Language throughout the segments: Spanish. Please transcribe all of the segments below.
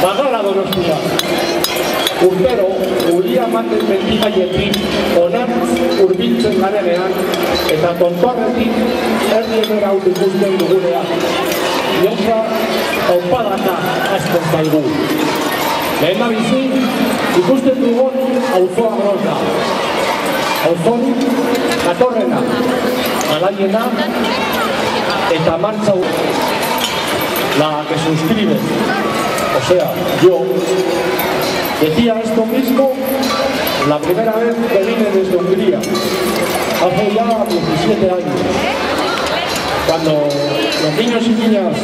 Magala Donostia, urtero, ulia maten mentigaietik, onan urbiltzen garenean, eta tontorretik erdienera hau ikusten dugunean. Iontza, aupadaka asko zaigu. Lehen bizi, ikusten dugun auzoa grota. Auzon, jatorrena, garaiena, eta martxa la que suscribe. O sea, yo decía esto mismo la primera vez que vine desde Hungría, hace ya 17 años, cuando los niños y niñas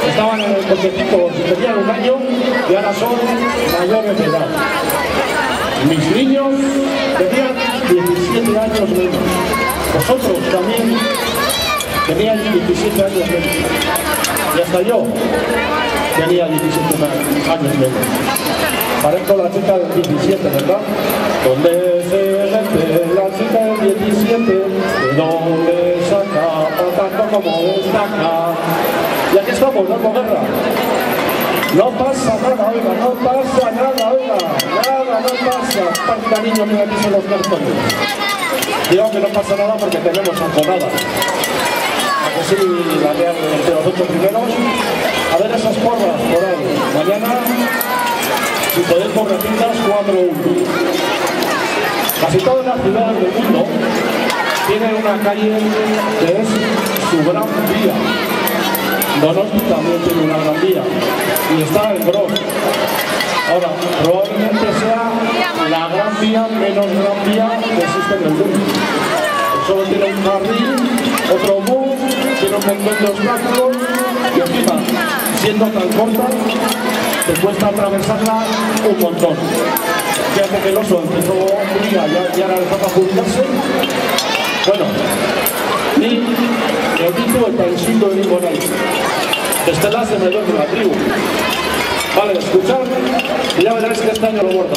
estaban en el cochecito y tenían 1 año y ahora son mayores de edad. Mis niños tenían 17 años menos, vosotros también teníais 17 años menos, y hasta yo tenía 17 años menos. Parezco la chica del 17, ¿verdad? ¿Dónde se mete la chica del 17? ¿De dónde saca tanto como destaca? Y aquí estamos, dando guerra. No pasa nada, oiga, no pasa nada, oiga. Nada, no pasa. Tanta niño que aquí son los cartones. Digo que no pasa nada porque tenemos anconada. Que sí, la Real entre los 8 primeros. A ver esas porras por ahí. Mañana, si podéis corregirlas, 4-1. Casi todas las ciudades del mundo tienen una calle que es su gran vía. Donosti también tiene una gran vía y está en Gros. Ahora, probablemente sea la gran vía menos gran vía que existe en el mundo. Solo tiene un carril, otro bus, tiene un montón de obstáculos y encima, siendo tan corta, te cuesta atravesarla un montón. Fíjate que el oso empezó un día y ahora le toca jubilarse. Bueno, ni el título está en sitio de ningún ahí. Estelas de mayor de la tribu. Vale, escuchad y ya veréis que este año lo guarda.